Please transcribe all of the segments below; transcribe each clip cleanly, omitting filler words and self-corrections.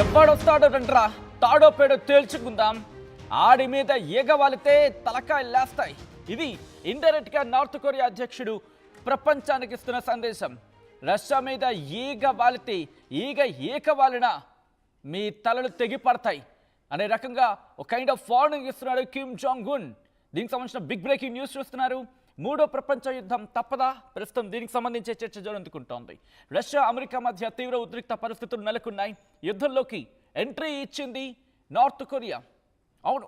ఎవడొస్తాడోటంట్రా తాడో పేడో తేల్చుకుందాం. ఆడి మీద ఈగ వాలితే తలకాయలు లేస్తాయి. ఇది ఇండైరెక్ట్ గా నార్త్ కొరియా అధ్యక్షుడు ప్రపంచానికి ఇస్తున్న సందేశం. రష్యా మీద ఈగ వాలితే ఈక వాలినా మీ తలలు తెగి పడతాయి అనే రకంగా ఒక కైండ్ ఆఫ్ వార్నింగ్ ఇస్తున్నాడు కిమ్ జాంగ్ ఉన్. దీనికి సంబంధించిన బిగ్ బ్రేకింగ్ న్యూస్ చూస్తున్నారు. మూడో ప్రపంచ యుద్ధం తప్పదా? ప్రస్తుతం దీనికి సంబంధించే చర్చ జోరందుకుంటోంది. రష్యా అమెరికా మధ్య తీవ్ర ఉద్రిక్త పరిస్థితులు నెలకొన్నాయి. యుద్ధంలోకి ఎంట్రీ ఇచ్చింది నార్త్ కొరియా. అవును,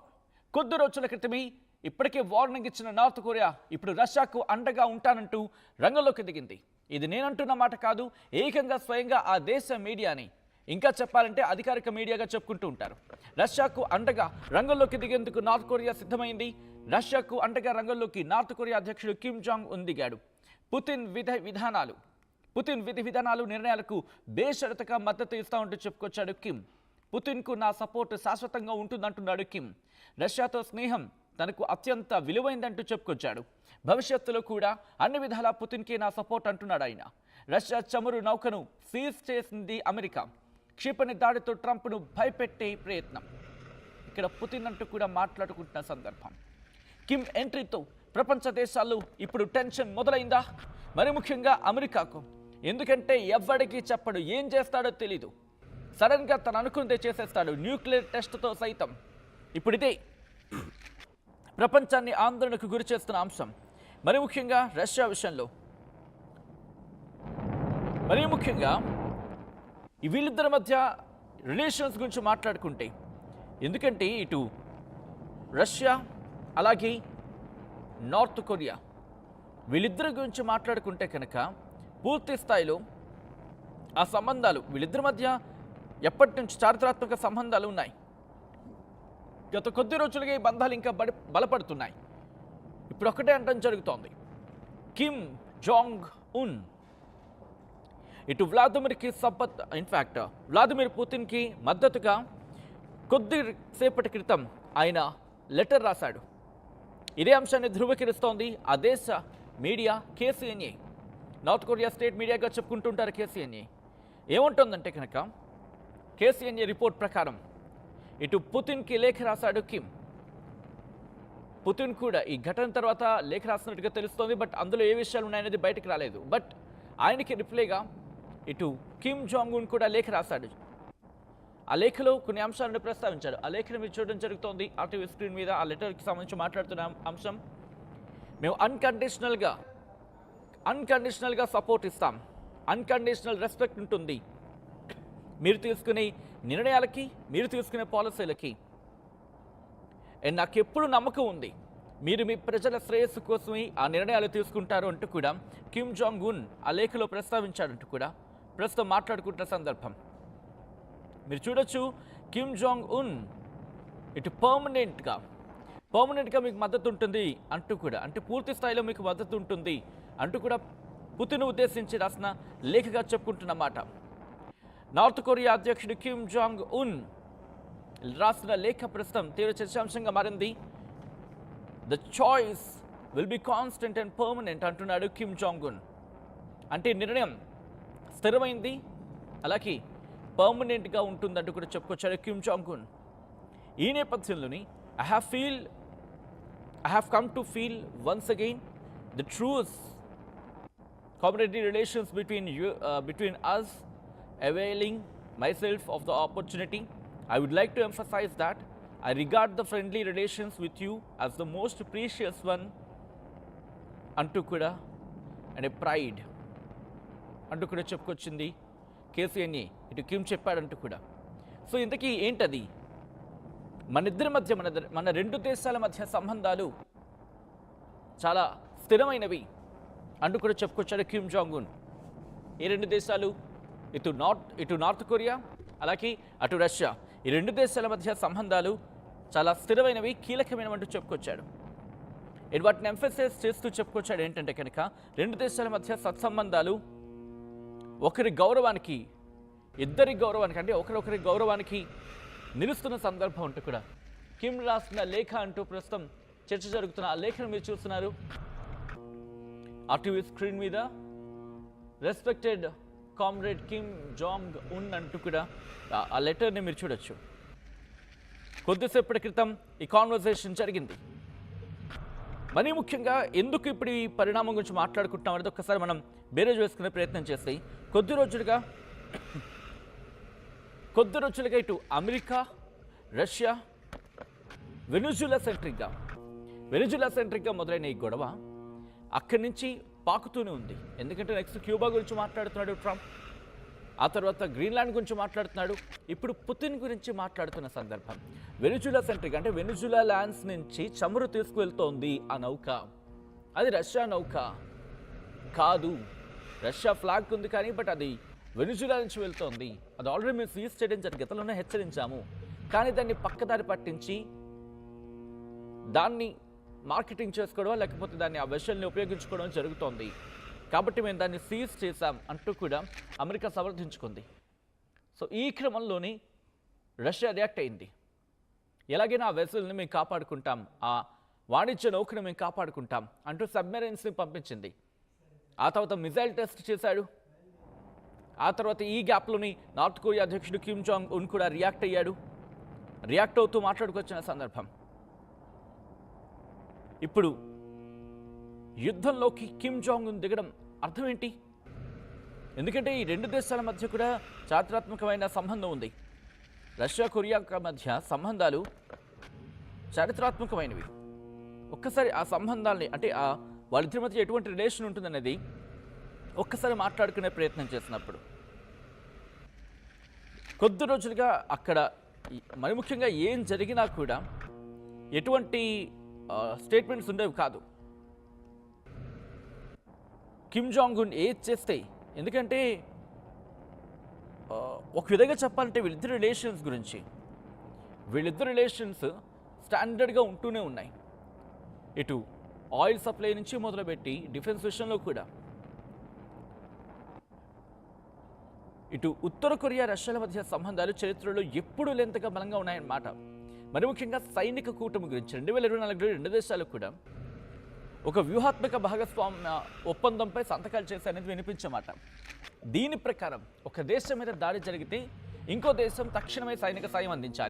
కొద్ది రోజుల క్రితమే ఇప్పటికే వార్నింగ్ ఇచ్చిన నార్త్ కొరియా ఇప్పుడు రష్యాకు అండగా ఉంటానంటూ రంగంలోకి దిగింది. ఇది నేనంటున్న మాట కాదు, ఏకంగా స్వయంగా ఆ దేశ మీడియాని, ఇంకా చెప్పాలంటే అధికారిక మీడియాగా చెప్పుకుంటూ ఉంటారు. రష్యాకు అండగా రంగంలోకి దిగేందుకు నార్త్ కొరియా సిద్ధమైంది. రష్యాకు అండగా రంగంలోకి నార్త్ కొరియా అధ్యక్షుడు కిమ్ జాంగ్ ఉన్ దిగాడు. పుతిన్ విధి విధానాలు నిర్ణయాలకు బేషరతుగా మద్దతు ఇస్తామంటూ చెప్పుకొచ్చాడు కిమ్. పుతిన్కు నా సపోర్టు శాశ్వతంగా ఉంటుందంటున్నాడు కిమ్. రష్యాతో స్నేహం తనకు అత్యంత విలువైందంటూ చెప్పుకొచ్చాడు. భవిష్యత్తులో కూడా అన్ని విధాలా పుతిన్కే నా సపోర్ట్ అంటున్నాడు ఆయన. రష్యా చమురు నౌకను సీజ్ చేసింది అమెరికా. క్షిపణి దాడితో ట్రంప్ను భయపెట్టే ప్రయత్నం. ఇక్కడ పుతిన్ అంటూ కూడా మాట్లాడుకుంటున్న సందర్భం. కిమ్ ఎంట్రీతో ప్రపంచ దేశాల్లో ఇప్పుడు టెన్షన్ మొదలైందా? మరి ముఖ్యంగా అమెరికాకు. ఎందుకంటే ఎవ్వడికి చెప్పడు, ఏం చేస్తాడో తెలీదు. సడన్గా తను అనుకుందే చేసేస్తాడు, న్యూక్లియర్ టెస్ట్తో సైతం. ఇప్పుడు ఇదే ప్రపంచాన్ని ఆందోళనకు గురి చేస్తున్న అంశం. మరి ముఖ్యంగా రష్యా విషయంలో, మరీ ముఖ్యంగా వీళ్ళిద్దరి మధ్య రిలేషన్స్ గురించి మాట్లాడుకుంటే, ఎందుకంటే ఇటు రష్యా అలాగే నార్త్ కొరియా వీళ్ళిద్దరి గురించి మాట్లాడుకుంటే కనుక పూర్తి స్థాయిలో ఆ సంబంధాలు వీళ్ళిద్దరి మధ్య ఎప్పటి నుంచి చారిత్రాత్మక సంబంధాలు ఉన్నాయి. గత కొద్ది రోజులుగా ఈ బంధాలు ఇంకా బలపడుతున్నాయి. ఇప్పుడు ఒకటే అంటం జరుగుతోంది, కిమ్ జాంగ్ ఉన్ ఇటు వ్లాదిమిర్ పుతిన్కి మద్దతుగా కొద్దిసేపటి క్రితం ఆయన లెటర్ రాశాడు. ఇదే అంశాన్ని ధృవీకరిస్తోంది ఆ దేశ media KCNA. North Korea state మీడియాగా చెప్పుకుంటుంటారు KCNA. ఏముంటుందంటే కనుక KCNA రిపోర్ట్ ప్రకారం ఇటు పుతిన్కి లేఖ రాశాడు కిమ్. పుతిన్ కూడా ఈ ఘటన తర్వాత లేఖ రాసినట్టుగా తెలుస్తోంది. బట్ అందులో ఏ విషయాలు ఉన్నాయనేది బయటకు రాలేదు. బట్ ఆయనకి రిప్లైగా ఇటు కిమ్ జాంగ్ ఉన్ కూడా లేఖ రాశాడు. ఆ లేఖలో కొన్ని అంశాలను ప్రస్తావించారు. ఆ లేఖను మీరు చూడడం జరుగుతోంది RTV స్క్రీన్ మీద. ఆ లెటర్కి సంబంధించి మాట్లాడుతున్న అంశం, మేము అన్కండిషనల్గా సపోర్ట్ ఇస్తాం, అన్కండిషనల్ రెస్పెక్ట్ ఉంటుంది మీరు తీసుకునే నిర్ణయాలకి, మీరు తీసుకునే పాలసీలకి. అండ్ నాకు ఎప్పుడు నమ్మకం ఉంది మీరు మీ ప్రజల శ్రేయస్సు కోసమే ఆ నిర్ణయాలు తీసుకుంటారు అంటూ కూడా కిమ్ జాంగ్ ఉన్ ఆ లేఖలో ప్రస్తావించాడంటూ కూడా ప్రస్తుతం మాట్లాడుకుంటున్న సందర్భం. మీరు చూడొచ్చు, కిమ్ జాంగ్ ఉన్ ఇటు పర్మనెంట్గా మీకు మద్దతు ఉంటుంది అంటూ కూడా, అంటే పూర్తి స్థాయిలో మీకు మద్దతు ఉంటుంది అంటూ కూడా పుతిన్ ఉద్దేశించి రాసిన లేఖగా చెప్పుకుంటున్నమాట. నార్త్ కొరియా అధ్యక్షుడు కిమ్ జాంగ్ ఉన్ రాసిన లేఖ ప్రస్తుతం తీవ్ర చర్చాంశంగా మారింది. The choice will be constant and permanent అంటున్నాడు కిమ్ జాంగ్ ఉన్. అంటే నిర్ణయం స్థిరమైంది, అలాగే పర్మనెంట్గా ఉంటుందంటూ కూడా చెప్పుకొచ్చాడు కిమ్ జాంగ్ ఉన్. ఈ నేపథ్యంలోని I have come to feel once again the truce cooperative relations between us, availing myself of the opportunity. I would like to emphasize that I regard the friendly relations with you as the most precious one అంటూ కూడా, and pride అంటూ కూడా చెప్పుకొచ్చింది KCNA. ఇటు Kim చెప్పాడంటూ కూడా. So ఇంతకీ ఏంటది? మన మధ్య మన రెండు దేశాల మధ్య సంబంధాలు చాలా స్థిరమైనవి అంటూ కూడా చెప్పుకొచ్చాడు కిమ్ జాంగ్ ఉన్. ఈ రెండు దేశాలు, ఇటు నార్త్ కొరియా అలాగే అటు రష్యా, ఈ రెండు దేశాల మధ్య సంబంధాలు చాలా స్థిరమైనవి, కీలకమైనవంటూ చెప్పుకొచ్చాడు. వాటిని ఎంఫసైజ్ చేస్తూ చెప్పుకొచ్చాడు ఏంటంటే కనుక రెండు దేశాల మధ్య సత్సంబంధాలు ఒకరి గౌరవానికి, ఇద్దరి గౌరవానికి, అంటే ఒకరి గౌరవానికి నిలుస్తున్న సందర్భం అంటూ కూడా కిమ్ రాసిన లేఖ అంటూ ప్రస్తుతం చర్చ జరుగుతున్న ఆ లేఖను మీరు చూస్తున్నారు RTV స్క్రీన్ మీద. రెస్పెక్టెడ్ కామ్రేడ్ కిమ్ జాంగ్ ఉన్ అంటూ కూడా ఆ లెటర్ని మీరు చూడొచ్చు. కొద్దిసేపటి క్రితం ఈ కాన్వర్సేషన్ జరిగింది. మరీ ముఖ్యంగా ఎందుకు ఇప్పుడు ఈ పరిణామం గురించి మాట్లాడుకుంటున్నాం అనేది ఒక్కసారి మనం బేరేజ్ వేసుకునే ప్రయత్నం చేసి కొద్ది రోజులుగా ఇటు అమెరికా, రష్యా, వెనిజులా సెంట్రిక్గా మొదలైన ఈ గొడవ అక్కడి నుంచి పాకుతూనే ఉంది. ఎందుకంటే నెక్స్ట్ క్యూబా గురించి మాట్లాడుతున్నాడు ట్రంప్, ఆ తర్వాత గ్రీన్లాండ్ గురించి మాట్లాడుతున్నాడు, ఇప్పుడు పుతిన్ గురించి మాట్లాడుతున్న సందర్భం. వెనిజులా సెంట్రిక్ అంటే వెనిజులా ల్యాండ్స్ నుంచి చమురు తీసుకువెళ్తోంది ఆ నౌక. అది రష్యా నౌక కాదు. రష్యా ఫ్లాగ్ ఉంది కానీ బట్ అది వెనిజులా నుంచి వెళ్తోంది. అది ఆల్రెడీ మేము సీజ్ చేయడం జరిగింది, గతంలోనే హెచ్చరించాము. కానీ దాన్ని పక్కదారి పట్టించి దాన్ని మార్కెటింగ్ చేసుకోవడం లేకపోతే దాన్ని ఆ వెషల్ని ఉపయోగించుకోవడం జరుగుతోంది. కాబట్టి మేము దాన్ని సీజ్ చేశాం అంటూ కూడా అమెరికా సమర్థించుకుంది. సో ఈ క్రమంలోనే రష్యా రియాక్ట్ అయింది. ఎలాగైనా ఆ వెసల్ని మేము కాపాడుకుంటాం, ఆ వాణిజ్య నౌకను మేము కాపాడుకుంటాం అంటూ సబ్మెరైన్స్ని పంపించింది. ఆ తర్వాత మిజైల్ టెస్ట్ చేశాడు. ఆ తర్వాత ఈ గ్యాప్లోని నార్త్ కొరియా అధ్యక్షుడు కిమ్ జాంగ్ ఉన్ కూడా రియాక్ట్ అవుతూ మాట్లాడుకొచ్చిన సందర్భం. ఇప్పుడు యుద్ధంలోకి కిమ్ జాంగ్ ఉన్ దిగడం అర్థం ఏంటి? ఎందుకంటే ఈ రెండు దేశాల మధ్య కూడా చారిత్రాత్మకమైన సంబంధం ఉంది. రష్యా, కొరియా మధ్య సంబంధాలు చారిత్రాత్మకమైనవి. ఒక్కసారి ఆ సంబంధాలని అంటే వాళ్ళిద్దరి మధ్య ఎటువంటి రిలేషన్ ఉంటుందనేది ఒక్కసారి మాట్లాడుకునే ప్రయత్నం చేసినప్పుడు కొద్ది రోజులుగా అక్కడ మరి ముఖ్యంగా ఏం జరిగినా కూడా ఎటువంటి స్టేట్మెంట్స్ ఉండేవి కాదు. కిమ్ జాంగ్ ఉన్ ఏది చేస్తే, ఎందుకంటే ఒక విధంగా చెప్పాలంటే వీళ్ళిద్దరు రిలేషన్స్ స్టాండర్డ్గా ఉంటూనే ఉన్నాయి. ఇటు ఆయిల్ సప్లై నుంచి మొదలుపెట్టి డిఫెన్స్ విషయంలో కూడా, ఇటు ఉత్తర కొరియా, రష్యాల మధ్య సంబంధాలు చరిత్రలో ఎప్పుడూ లెంతగా బలంగా ఉన్నాయన్నమాట. మరి ముఖ్యంగా సైనిక కూటమి గురించి 2024లో రెండు దేశాలు కూడా ఒక వ్యూహాత్మక భాగస్వామ్య ఒప్పందంపై సంతకాలు చేశాయనేది వినిపించమాట. దీని ప్రకారం ఒక దేశం మీద దాడి జరిగితే ఇంకో దేశం తక్షణమే సైనిక సాయం అందించాలి.